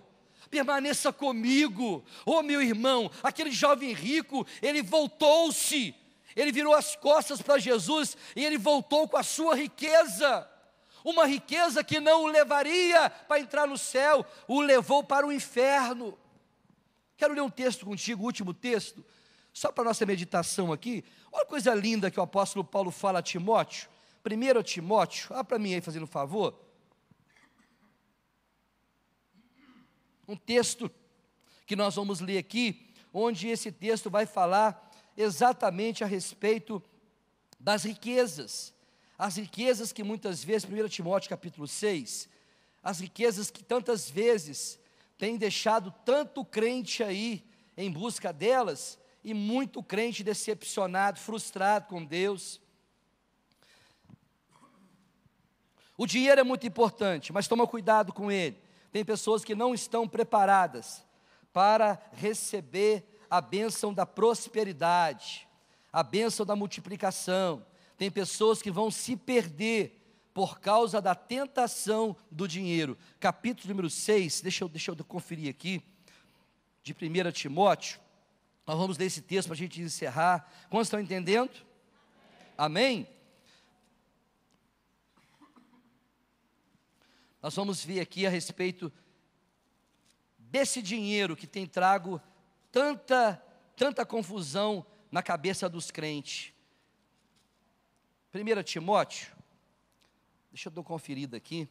permaneça comigo. Oh, meu irmão, aquele jovem rico, ele voltou-se, ele virou as costas para Jesus, e ele voltou com a sua riqueza, uma riqueza que não o levaria para entrar no céu, o levou para o inferno. Quero ler um texto contigo, o último texto, só para nossa meditação aqui. Olha que coisa linda que o apóstolo Paulo fala a Timóteo. 1 Timóteo, olha para mim aí, fazendo um favor. Um texto que nós vamos ler aqui, onde esse texto vai falar exatamente a respeito das riquezas. As riquezas que muitas vezes, 1 Timóteo capítulo 6, as riquezas que tantas vezes têm deixado tanto crente aí em busca delas, e muito crente decepcionado, frustrado com Deus. O dinheiro é muito importante, mas toma cuidado com ele. Tem pessoas que não estão preparadas para receber a bênção da prosperidade, a bênção da multiplicação. Tem pessoas que vão se perder por causa da tentação do dinheiro. Capítulo número 6, deixa eu conferir aqui, de 1 Timóteo. Nós vamos ler esse texto para a gente encerrar. Quantos estão entendendo? Amém? Nós vamos ver aqui a respeito desse dinheiro que tem trago tanta confusão na cabeça dos crentes. 1 Timóteo, deixa eu dar uma conferida aqui.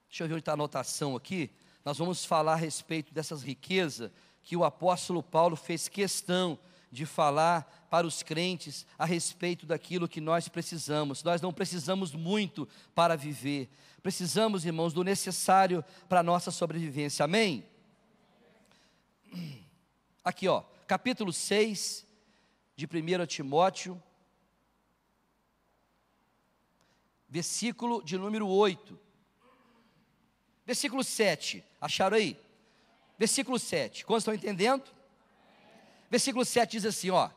Deixa eu ver onde está a anotação aqui. Nós vamos falar a respeito dessas riquezas que o apóstolo Paulo fez questão de falar para os crentes a respeito daquilo que nós precisamos. Nós não precisamos muito para viver. Precisamos, irmãos, do necessário para a nossa sobrevivência. Amém? Aqui, ó, capítulo 6 de 1 Timóteo, versículo de número 8. Versículo 7, acharam aí? Versículo 7, quantos estão entendendo? Versículo 7 diz assim, ó: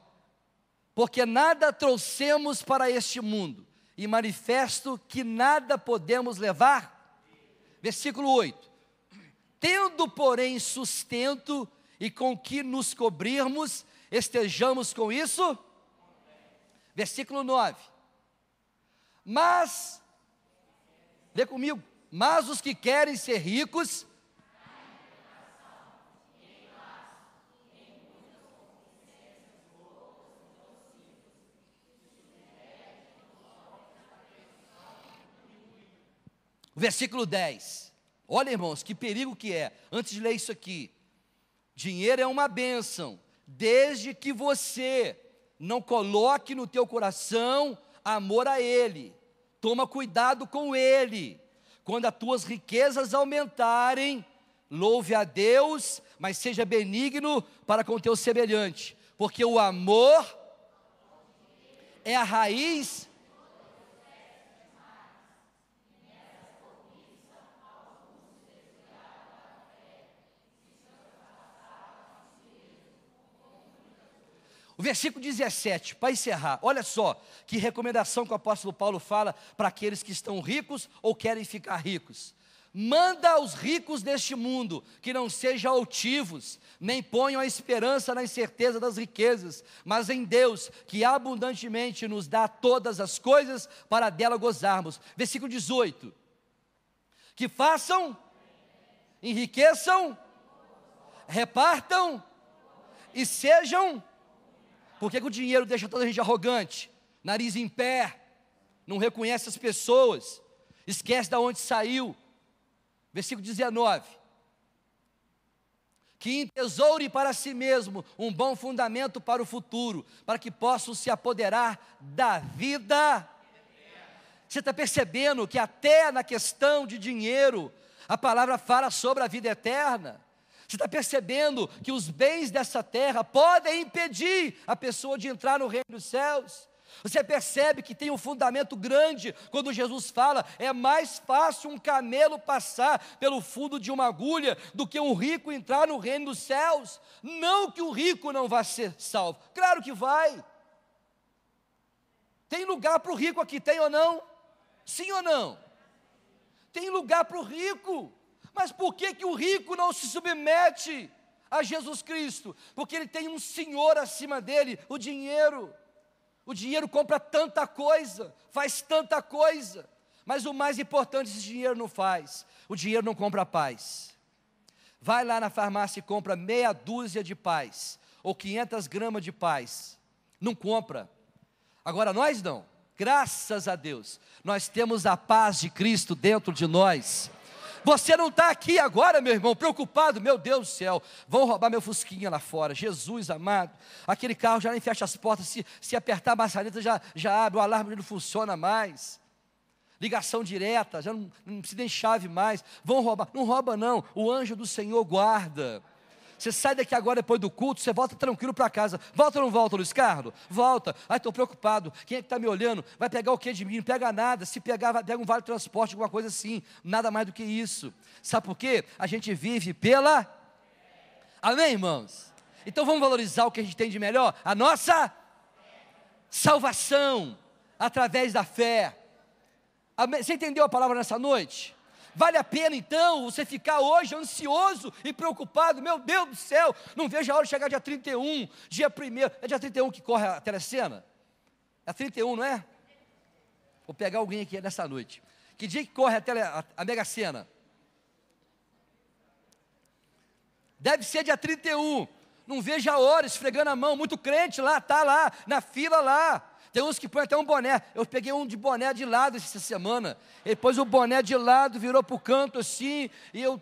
porque nada trouxemos para este mundo, e manifesto que nada podemos levar. Versículo 8: tendo, porém, sustento e com que nos cobrirmos, estejamos com isso. Versículo 9: mas, lê comigo, mas os que querem ser ricos, O versículo 10. Olha, irmãos, que perigo que é. Antes de ler isso aqui. Dinheiro é uma bênção, desde que você não coloque no teu coração amor a ele. Toma cuidado com ele. Quando as tuas riquezas aumentarem, louve a Deus, mas seja benigno para com o teu semelhante, porque o amor é a raiz. O versículo 17, para encerrar, olha só que recomendação que o apóstolo Paulo fala para aqueles que estão ricos ou querem ficar ricos. Manda aos ricos deste mundo que não sejam altivos, nem ponham a esperança na incerteza das riquezas, mas em Deus, que abundantemente nos dá todas as coisas para dela gozarmos. Versículo 18, que façam, enriqueçam, repartam e sejam. Por que o dinheiro deixa toda a gente arrogante, nariz em pé, não reconhece as pessoas, esquece de onde saiu? Versículo 19, que entesoure para si mesmo um bom fundamento para o futuro, para que possam se apoderar da vida. Você está percebendo que até na questão de dinheiro, a palavra fala sobre a vida eterna? Você está percebendo que os bens dessa terra podem impedir a pessoa de entrar no reino dos céus? Você percebe que tem um fundamento grande quando Jesus fala: é mais fácil um camelo passar pelo fundo de uma agulha do que um rico entrar no reino dos céus. Não que o rico não vá ser salvo, claro que vai. Tem lugar para o rico aqui, tem ou não? Sim ou não? Tem lugar para o rico. Mas por que o rico não se submete a Jesus Cristo? Porque ele tem um senhor acima dele, o dinheiro. O dinheiro compra tanta coisa, faz tanta coisa, mas o mais importante esse dinheiro não faz. O dinheiro não compra paz. Vai lá na farmácia e compra meia dúzia de paz, ou 500 gramas de paz. Não compra. Agora nós não. Graças a Deus, nós temos a paz de Cristo dentro de nós. Você não está aqui agora, meu irmão, preocupado, meu Deus do céu, vão roubar meu fusquinha lá fora, Jesus amado, aquele carro já nem fecha as portas, se apertar a maçaneta já abre, o alarme não funciona mais, ligação direta, já não precisa nem chave mais, vão roubar, não rouba não, o anjo do Senhor guarda. Você sai daqui agora depois do culto, você volta tranquilo para casa. Volta ou não volta, Luiz Carlos? Volta. Ai, estou preocupado. Quem é que está me olhando? Vai pegar o que de mim? Não pega nada. Se pegar, pega um vale transporte, alguma coisa assim. Nada mais do que isso. Sabe por quê? A gente vive pela... Amém, irmãos? Então vamos valorizar o que a gente tem de melhor? A nossa salvação, através da fé. Amém? Você entendeu a palavra nessa noite? Vale a pena então você ficar hoje ansioso e preocupado? Meu Deus do céu, não vejo a hora de chegar dia 31, dia 1º, é dia 31 que corre a telecena? É 31, não é? Vou pegar alguém aqui nessa noite. Que dia que corre a Mega Sena? Deve ser dia 31, não vejo a hora, esfregando a mão, muito crente lá, está lá, na fila lá. Tem uns que põem até um boné. Eu peguei um de boné de lado essa semana. Ele pôs o boné de lado, virou para o canto assim. E eu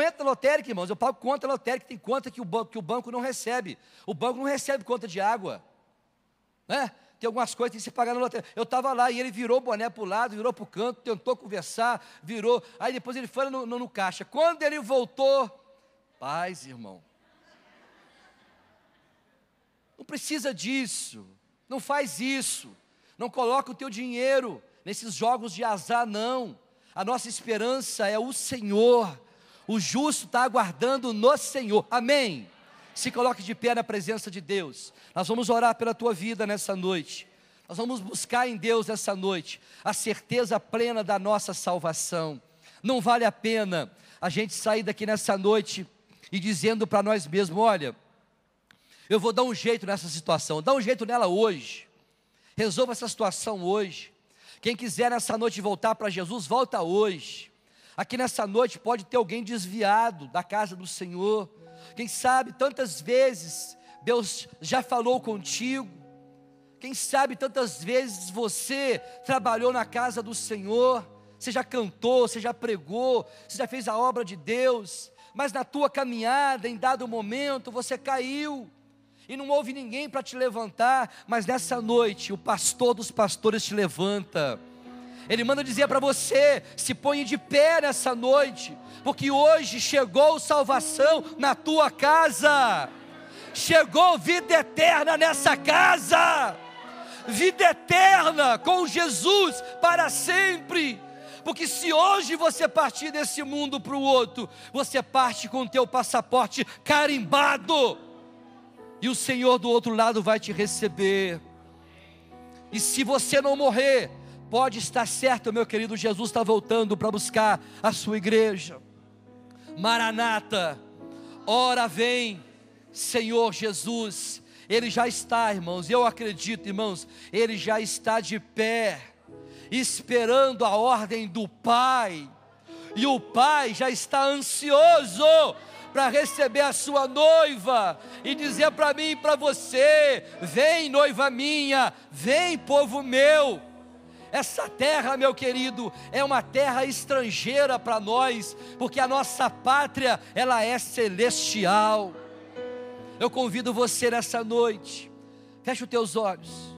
entro na lotérica, irmãos. Eu pago conta lotérica. Tem conta que o banco não recebe. O banco não recebe conta de água. Né? Tem algumas coisas que tem que se pagar na lotérica. Eu estava lá e ele virou o boné para o lado, virou para o canto, tentou conversar, virou. Aí depois ele foi no caixa. Quando ele voltou, paz, irmão. Não precisa disso. Não faz isso, não coloca o teu dinheiro nesses jogos de azar, não. A nossa esperança é o Senhor, o justo está aguardando no Senhor, amém? Se coloque de pé na presença de Deus. Nós vamos orar pela tua vida nessa noite, nós vamos buscar em Deus nessa noite a certeza plena da nossa salvação. Não vale a pena a gente sair daqui nessa noite e dizendo para nós mesmos: olha, eu vou dar um jeito nessa situação, dá um jeito nela hoje, resolva essa situação hoje. Quem quiser nessa noite voltar para Jesus, volta hoje. Aqui nessa noite pode ter alguém desviado da casa do Senhor. Quem sabe tantas vezes Deus já falou contigo. Quem sabe tantas vezes você trabalhou na casa do Senhor, você já cantou, você já pregou, você já fez a obra de Deus, mas na tua caminhada, em dado momento, você caiu, e não houve ninguém para te levantar, mas nessa noite, o pastor dos pastores te levanta. Ele manda dizer para você: se ponha de pé nessa noite, porque hoje chegou salvação na tua casa, chegou vida eterna nessa casa, vida eterna com Jesus para sempre. Porque se hoje você partir desse mundo para o outro, você parte com o teu passaporte carimbado, e o Senhor do outro lado vai te receber. E se você não morrer, pode estar certo, meu querido, Jesus está voltando para buscar a sua igreja. Maranata, ora vem, Senhor Jesus. Ele já está, irmãos, eu acredito, irmãos, Ele já está de pé, esperando a ordem do Pai, e o Pai já está ansioso para receber a sua noiva, e dizer para mim e para você: vem noiva minha, vem povo meu. Essa terra, meu querido, é uma terra estrangeira para nós, porque a nossa pátria, ela é celestial. Eu convido você nessa noite, feche os teus olhos.